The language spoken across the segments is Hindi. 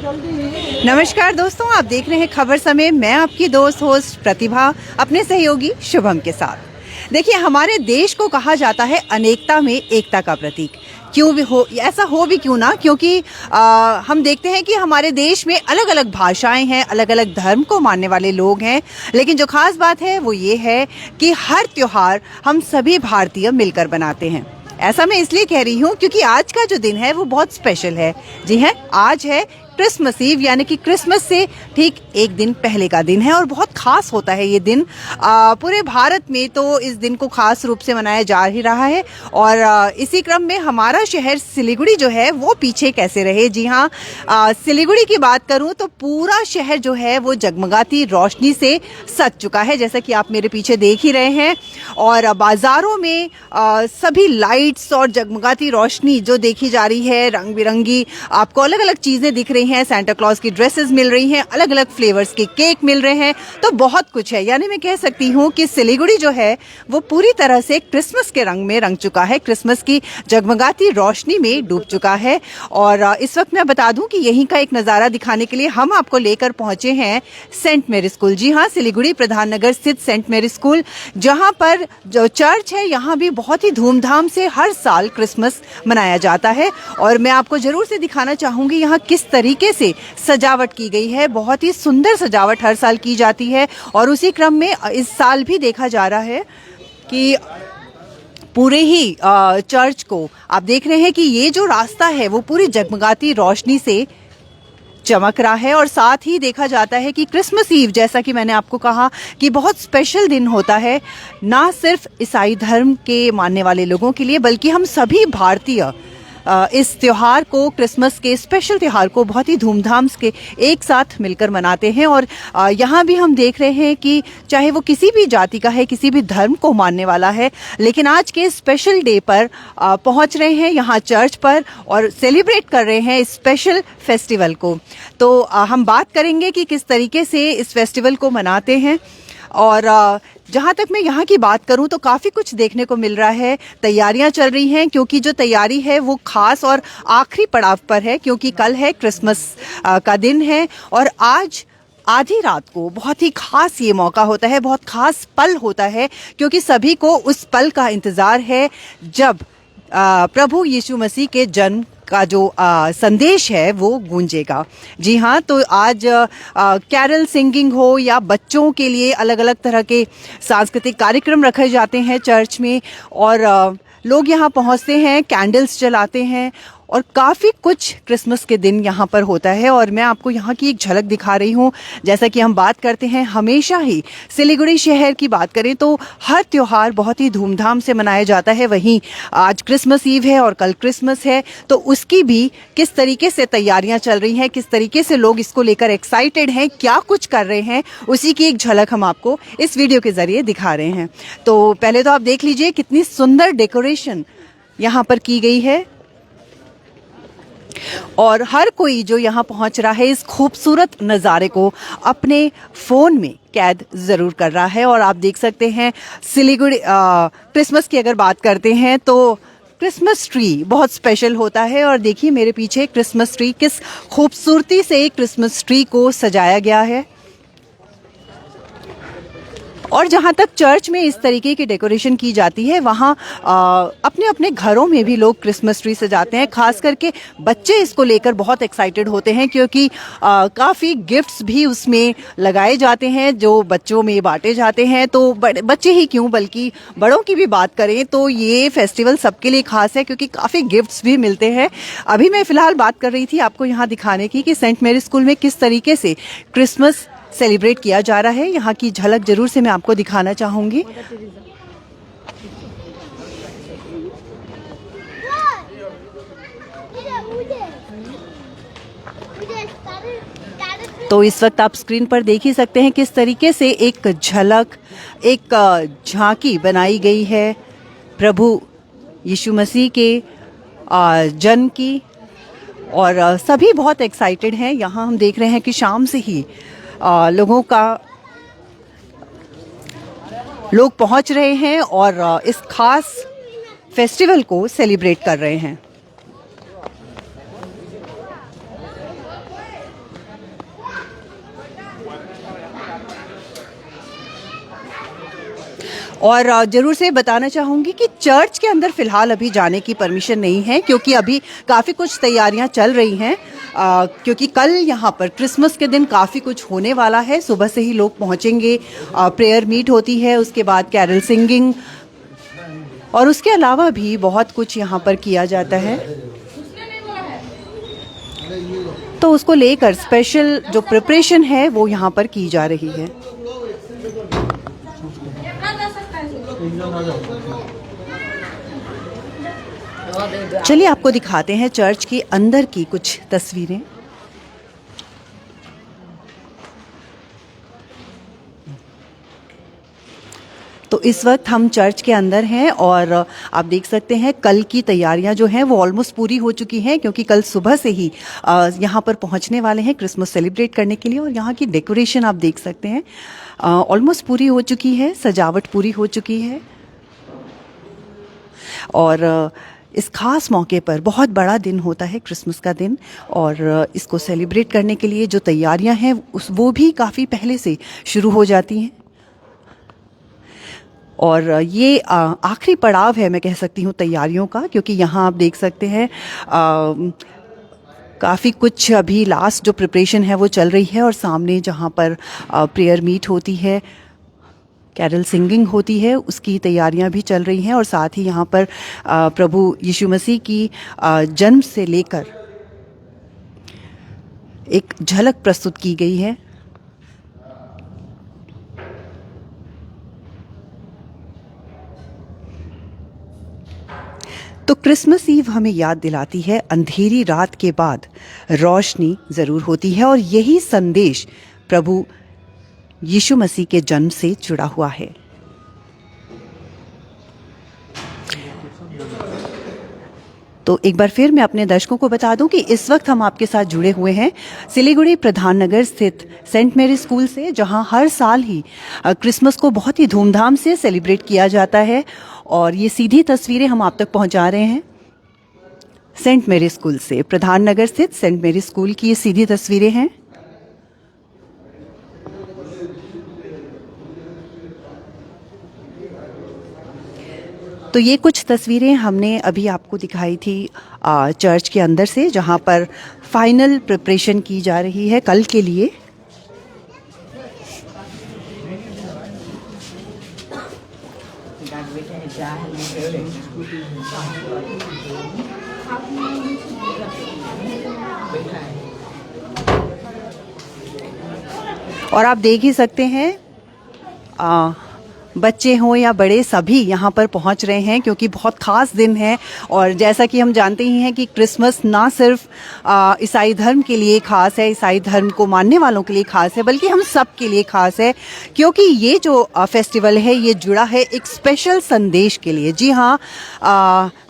नमस्कार दोस्तों, आप देख रहे हैं खबर समय। मैं आपकी दोस्त होस्ट प्रतिभा अपने सहयोगी शुभम के साथ। देखिए, हमारे देश को कहा जाता है अनेकता में एकता का प्रतीक। क्यों भी हो, ऐसा हो भी क्यों ना, क्योंकि हम देखते हैं कि हमारे देश में अलग अलग भाषाएं हैं, अलग अलग धर्म को मानने वाले लोग हैं। लेकिन जो खास बात है वो ये है कि हर त्योहार हम सभी भारतीय मिलकर बनाते हैं। ऐसा मैं इसलिए कह रही हूँ क्योंकि आज का जो दिन है वो बहुत स्पेशल है। जी है, आज है क्रिसमस ईव, यानी कि क्रिसमस से ठीक एक दिन पहले का दिन है और बहुत खास होता है ये दिन। पूरे भारत में तो इस दिन को खास रूप से मनाया जा ही रहा है और इसी क्रम में हमारा शहर सिलीगुड़ी जो है वो पीछे कैसे रहे। जी हाँ, सिलीगुड़ी की बात करूं तो पूरा शहर जो है वो जगमगाती रोशनी से सज चुका है, जैसा कि आप मेरे पीछे देख ही रहे हैं। और बाज़ारों में सभी लाइट्स और जगमगाती रोशनी जो देखी जा रही है, रंग बिरंगी आपको अलग अलग चीज़ें दिख रही हैं। सेंटा क्लॉज की ड्रेसेस मिल रही हैं, अलग अलग फ्लेवर्स के केक मिल रहे हैं, तो बहुत कुछ है। यानी मैं कह सकती हूँ कि सिलीगुड़ी जो है वो पूरी तरह से क्रिसमस के रंग में रंग चुका है, क्रिसमस की जगमगाती रोशनी में डूब चुका है। और इस वक्त मैं बता दूं कि यहीं का एक नज़ारा दिखाने के लिए हम आपको लेकर पहुंचे हैं सेंट मैरी स्कूल। जी हाँ, सिलीगुड़ी प्रधान नगर स्थित सेंट मैरी स्कूल, जहाँ पर जो चर्च है यहाँ भी बहुत ही धूमधाम से हर साल क्रिसमस मनाया जाता है। और मैं आपको जरूर से दिखाना चाहूँगी यहाँ किस तरीके से सजावट की गई है। बहुत ही सुंदर सजावट हर साल की जाती है और उसी क्रम में इस साल भी देखा जा रहा है कि पूरे ही चर्च को आप देख रहे हैं कि ये जो रास्ता है वो पूरी जगमगाती रोशनी से चमक रहा है। और साथ ही देखा जाता है कि क्रिसमस ईव, जैसा कि मैंने आपको कहा कि बहुत स्पेशल दिन होता है, ना सिर्फ ईसाई धर्म के मानने वाले लोगों के लिए बल्कि हम सभी भारतीय इस त्यौहार को, क्रिसमस के स्पेशल त्यौहार को बहुत ही धूमधाम से एक साथ मिलकर मनाते हैं। और यहाँ भी हम देख रहे हैं कि चाहे वो किसी भी जाति का है, किसी भी धर्म को मानने वाला है, लेकिन आज के स्पेशल डे पर पहुँच रहे हैं यहाँ चर्च पर और सेलिब्रेट कर रहे हैं इस स्पेशल फेस्टिवल को। तो हम बात करेंगे कि किस तरीके से इस फेस्टिवल को मनाते हैं। और जहाँ तक मैं यहाँ की बात करूँ तो काफ़ी कुछ देखने को मिल रहा है। तैयारियाँ चल रही हैं, क्योंकि जो तैयारी है वो खास और आखिरी पड़ाव पर है, क्योंकि कल है क्रिसमस का दिन है और आज आधी रात को बहुत ही खास ये मौका होता है, बहुत खास पल होता है, क्योंकि सभी को उस पल का इंतज़ार है जब प्रभु यीशु मसीह के जन्म का जो संदेश है वो गूंजेगा। जी हाँ, तो आज कैरल सिंगिंग हो या बच्चों के लिए अलग अलग तरह के सांस्कृतिक कार्यक्रम रखे जाते हैं चर्च में और लोग यहाँ पहुँचते हैं, कैंडल्स जलाते हैं और काफ़ी कुछ क्रिसमस के दिन यहाँ पर होता है। और मैं आपको यहाँ की एक झलक दिखा रही हूँ। जैसा कि हम बात करते हैं हमेशा ही, सिलीगुड़ी शहर की बात करें तो हर त्यौहार बहुत ही धूमधाम से मनाया जाता है। वहीं आज क्रिसमस ईव है और कल क्रिसमस है, तो उसकी भी किस तरीके से तैयारियाँ चल रही हैं, किस तरीके से लोग इसको लेकर एक्साइटेड हैं, क्या कुछ कर रहे हैं, उसी की एक झलक हम आपको इस वीडियो के ज़रिए दिखा रहे हैं। तो पहले तो आप देख लीजिए कितनी सुंदर डेकोरेशन यहाँ पर की गई है और हर कोई जो यहाँ पहुँच रहा है इस खूबसूरत नज़ारे को अपने फ़ोन में कैद ज़रूर कर रहा है। और आप देख सकते हैं सिलीगुड़ी क्रिसमस की अगर बात करते हैं तो क्रिसमस ट्री बहुत स्पेशल होता है। और देखिए मेरे पीछे क्रिसमस ट्री, किस खूबसूरती से क्रिसमस ट्री को सजाया गया है। और जहाँ तक चर्च में इस तरीके की डेकोरेशन की जाती है, वहाँ अपने अपने घरों में भी लोग क्रिसमस ट्री सजाते हैं। खास करके बच्चे इसको लेकर बहुत एक्साइटेड होते हैं, क्योंकि काफ़ी गिफ्ट्स भी उसमें लगाए जाते हैं जो बच्चों में बांटे जाते हैं। तो बच्चे ही क्यों बल्कि बड़ों की भी बात करें तो ये फेस्टिवल सबके लिए खास है, क्योंकि काफ़ी गिफ्ट्स भी मिलते हैं। अभी मैं फ़िलहाल बात कर रही थी आपको यहाँ दिखाने की कि सेंट मैरी स्कूल में किस तरीके से क्रिसमस सेलिब्रेट किया जा रहा है। यहाँ की झलक जरूर से मैं आपको दिखाना चाहूँगी। तो इस वक्त आप स्क्रीन पर देख ही सकते हैं किस तरीके से एक झलक, एक झांकी बनाई गई है प्रभु यीशु मसीह के जन्म की। और सभी बहुत एक्साइटेड हैं। यहाँ हम देख रहे हैं कि शाम से ही लोग पहुंच रहे हैं और इस खास फेस्टिवल को सेलिब्रेट कर रहे हैं। और ज़रूर से बताना चाहूँगी कि चर्च के अंदर फ़िलहाल अभी जाने की परमिशन नहीं है, क्योंकि अभी काफ़ी कुछ तैयारियां चल रही हैं, क्योंकि कल यहाँ पर क्रिसमस के दिन काफ़ी कुछ होने वाला है। सुबह से ही लोग पहुँचेंगे, प्रेयर मीट होती है, उसके बाद कैरल सिंगिंग और उसके अलावा भी बहुत कुछ यहाँ पर किया जाता है। तो उसको लेकर स्पेशल जो प्रिपरेशन है वो यहाँ पर की जा रही है। चलिए आपको दिखाते हैं चर्च के अंदर की कुछ तस्वीरें। तो इस वक्त हम चर्च के अंदर हैं और आप देख सकते हैं कल की तैयारियां जो हैं वो ऑलमोस्ट पूरी हो चुकी हैं, क्योंकि कल सुबह से ही यहाँ पर पहुँचने वाले हैं क्रिसमस सेलिब्रेट करने के लिए। और यहाँ की डेकोरेशन आप देख सकते हैं ऑलमोस्ट पूरी हो चुकी है, सजावट पूरी हो चुकी है। और इस खास मौके पर बहुत बड़ा दिन होता है क्रिसमस का दिन, और इसको सेलिब्रेट करने के लिए जो तैयारियां हैं वो भी काफ़ी पहले से शुरू हो जाती हैं। और ये आखिरी पड़ाव है, मैं कह सकती हूँ, तैयारियों का, क्योंकि यहाँ आप देख सकते हैं काफ़ी कुछ अभी लास्ट जो प्रिपरेशन है वो चल रही है। और सामने जहाँ पर प्रेयर मीट होती है, कैरल सिंगिंग होती है, उसकी तैयारियां भी चल रही हैं। और साथ ही यहाँ पर प्रभु यीशु मसीह की जन्म से लेकर एक झलक प्रस्तुत की गई है। तो क्रिसमस ईव हमें याद दिलाती है अंधेरी रात के बाद रोशनी ज़रूर होती है, और यही संदेश प्रभु यीशु मसीह के जन्म से जुड़ा हुआ है। तो एक बार फिर मैं अपने दर्शकों को बता दूं कि इस वक्त हम आपके साथ जुड़े हुए हैं सिलीगुड़ी प्रधान नगर स्थित सेंट मेरी स्कूल से, जहां हर साल ही क्रिसमस को बहुत ही धूमधाम से सेलिब्रेट किया जाता है। और ये सीधी तस्वीरें हम आप तक पहुंचा रहे हैं सेंट मेरी स्कूल से, प्रधान नगर स्थित सेंट मेरी स्कूल की ये सीधी तस्वीरें हैं। तो ये कुछ तस्वीरें हमने अभी आपको दिखाई थी चर्च के अंदर से, जहां पर फाइनल प्रिपरेशन की जा रही है कल के लिए। और आप देख ही सकते हैं बच्चे हों या बड़े सभी यहाँ पर पहुँच रहे हैं, क्योंकि बहुत ख़ास दिन है। और जैसा कि हम जानते ही हैं कि क्रिसमस ना सिर्फ ईसाई धर्म के लिए ख़ास है, ईसाई धर्म को मानने वालों के लिए ख़ास है, बल्कि हम सब के लिए ख़ास है, क्योंकि ये जो फेस्टिवल है ये जुड़ा है एक स्पेशल संदेश के लिए। जी हाँ,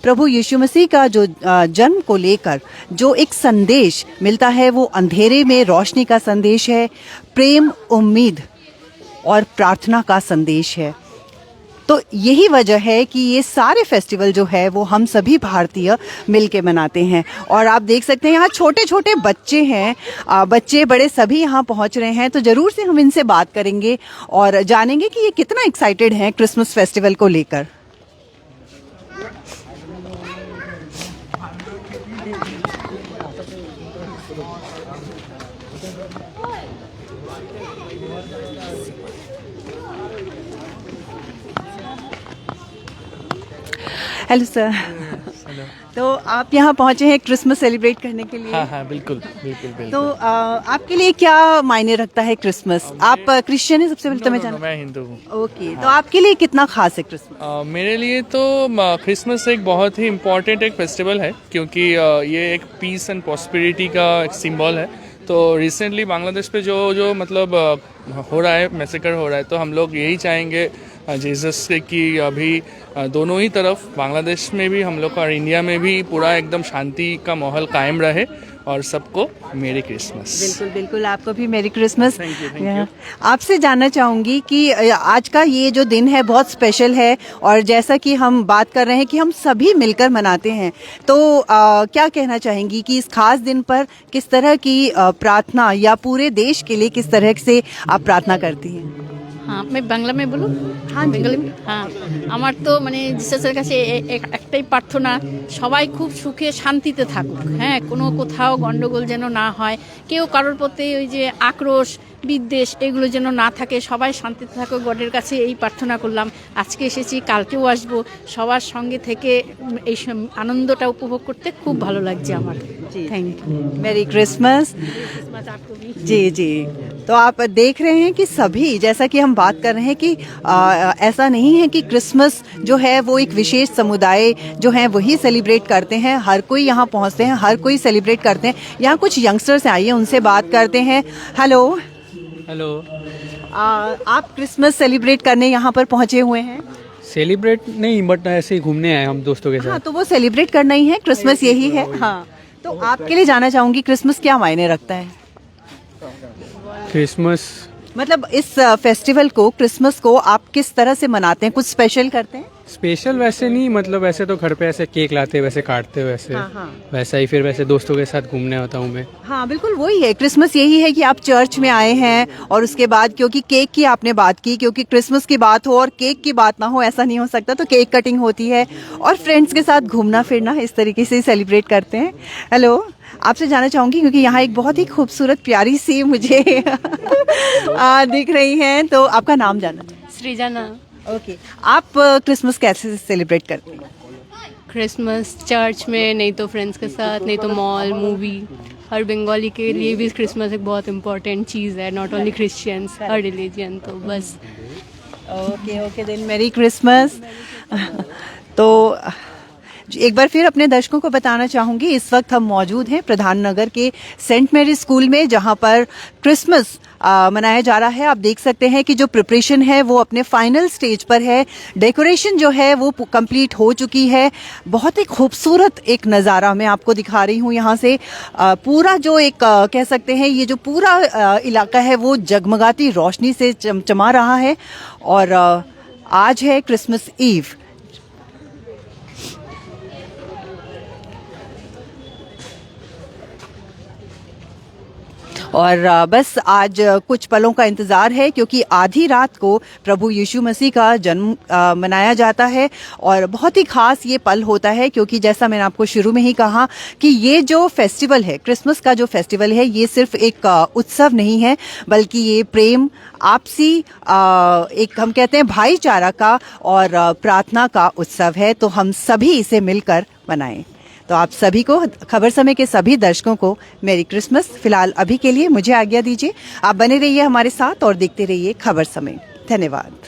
प्रभु यीशु मसीह का जो जन्म को लेकर जो एक संदेश मिलता है वो अंधेरे में रोशनी का संदेश है, प्रेम, उम्मीद और प्रार्थना का संदेश है। तो यही वजह है कि ये सारे फेस्टिवल जो है वो हम सभी भारतीय मिलके मनाते हैं। और आप देख सकते हैं यहाँ छोटे छोटे बच्चे हैं, बच्चे बड़े सभी यहाँ पहुँच रहे हैं। तो ज़रूर से हम इनसे बात करेंगे और जानेंगे कि ये कितना एक्साइटेड हैं क्रिसमस फेस्टिवल को लेकर। Hello sir. तो आप यहाँ पहुँचे हैं क्रिसमस सेलिब्रेट करने के लिए? हाँ हाँ, बिल्कुल बिल्कुल बिल्कुल। तो आपके लिए क्या मायने रखता है क्रिसमस? आप क्रिश्चियन हैं सबसे पहले तो मैं जानूँ? मैं हिंदू हूँ। ओके, तो आपके लिए कितना खास है क्रिसमस? मेरे लिए तो क्रिसमस एक बहुत ही इम्पोर्टेंट एक फेस्टिवल है, क्योंकि ये एक पीस एंड प्रॉस्पेरिटी का एक सिंबल है। तो रिसेंटली बांग्लादेश पे जो मतलब हो रहा है, मैसेकर हो रहा है, तो हम लोग यही चाहेंगे जीसस से कि अभी दोनों ही तरफ, बांग्लादेश में भी हम लोग और इंडिया में भी पूरा एकदम शांति का माहौल कायम रहे, और सबको मेरी क्रिसमस। बिल्कुल बिल्कुल, आपको भी मेरी क्रिसमस। Thank you. आपसे जानना चाहूँगी कि आज का ये जो दिन है बहुत स्पेशल है, और जैसा कि हम बात कर रहे हैं कि हम सभी मिलकर मनाते हैं, तो क्या कहना चाहेंगी कि इस खास दिन पर किस तरह की प्रार्थना, या पूरे देश के लिए किस तरह से आप प्रार्थना करती हैं? হ্যাঁ আমি বাংলা में বলুন हाँ जी। বেঙ্গলি হ্যাঁ আমার তো মানে জিসাসের কাছে একটাই প্রার্থনা সবাই খুব সুখে শান্তিতে থাকুক, হ্যাঁ কোনো কোথাও গন্ডগোল যেন না হয়, কেউ কারোর প্রতি ওই যে আক্রোশ বিদ্বেষ এগুলো যেন না থাকে, সবাই শান্তিতে থাকুক গডের কাছে এই প্রার্থনা করলাম। আজকে এসেছি, কালকেও আসবো, সবার সঙ্গে থেকে এই আনন্দটা উপভোগ করতে খুব ভালো লাগছে আমার। Thank you. Merry Christmas. आपको भी। जी जी। तो आप देख रहे हैं कि सभी, जैसा कि हम बात कर रहे हैं कि ऐसा नहीं है कि क्रिसमस जो है वो एक विशेष समुदाय जो है वही सेलिब्रेट करते हैं, हर कोई यहाँ पहुँचते हैं, हर कोई सेलिब्रेट करते हैं। यहाँ कुछ यंगस्टर्स आइए उनसे बात करते हैं। Hello hello. आप क्रिसमस सेलिब्रेट करने यहाँ पर पहुँचे हुए हैं? सेलिब्रेट नहीं बट ऐसे ही घूमने आए हम दोस्तों के हाँ, साथ। तो वो सेलिब्रेट करना ही है, क्रिसमस यही है। हाँ, तो आपके लिए जानना चाहूंगी क्रिसमस क्या मायने रखता है? क्रिसमस मतलब इस फेस्टिवल को, क्रिसमस को आप किस तरह से मनाते हैं? कुछ स्पेशल करते हैं? स्पेशल वैसे नहीं, मतलब वैसे तो घर पे ऐसे केक लाते वैसे काटते वैसे हाँ, हाँ। वैसा ही, फिर वैसे दोस्तों के साथ घूमने आता हूँ मैं। हाँ बिल्कुल वही है, क्रिसमस यही है कि आप चर्च में आए हैं और उसके बाद क्योंकि केक की आपने बात की, क्योंकि क्रिसमस की बात हो और केक की बात ना हो ऐसा नहीं हो सकता, तो केक कटिंग होती है और फ्रेंड्स के साथ घूमना फिरना इस तरीके से सेलिब्रेट करते हैं। हेलो, आपसे जानना चाहूँगी क्योंकि यहाँ एक बहुत ही खूबसूरत प्यारी सी मुझे दिख रही हैं, तो आपका नाम जानना चाहूँ। सृजना। ओके, आप क्रिसमस कैसे सेलिब्रेट करते हैं? क्रिसमस चर्च में, नहीं तो फ्रेंड्स के साथ, नहीं तो मॉल मूवी। हर बंगाली के लिए भी क्रिसमस एक बहुत इम्पोर्टेंट चीज़ है, नॉट ओनली क्रिश्चियंस, हर रिलीजन। तो बस okay okay, then merry Christmas. तो एक बार फिर अपने दर्शकों को बताना चाहूँगी, इस वक्त हम मौजूद हैं प्रधान नगर के सेंट मैरी स्कूल में, जहाँ पर क्रिसमस मनाया जा रहा है। आप देख सकते हैं कि जो प्रिपरेशन है वो अपने फाइनल स्टेज पर है, डेकोरेशन जो है वो कंप्लीट हो चुकी है। बहुत ही खूबसूरत एक नज़ारा मैं आपको दिखा रही हूँ यहाँ से। पूरा जो एक कह सकते हैं ये जो पूरा इलाका है वो जगमगाती रोशनी से चमचमा रहा है। और आज है क्रिसमस ईव। और बस आज कुछ पलों का इंतज़ार है क्योंकि आधी रात को प्रभु यीशु मसीह का जन्म मनाया जाता है। और बहुत ही ख़ास ये पल होता है क्योंकि जैसा मैंने आपको शुरू में ही कहा कि ये जो फेस्टिवल है, क्रिसमस का जो फेस्टिवल है, ये सिर्फ एक उत्सव नहीं है बल्कि ये प्रेम, आपसी एक हम कहते हैं भाईचारा का और प्रार्थना का उत्सव है। तो हम सभी इसे मिलकर मनाएं। तो आप सभी को, खबर समय के सभी दर्शकों को मेरी क्रिसमस। फिलहाल अभी के लिए मुझे आज्ञा दीजिए, आप बने रहिए हमारे साथ और देखते रहिए खबर समय। धन्यवाद।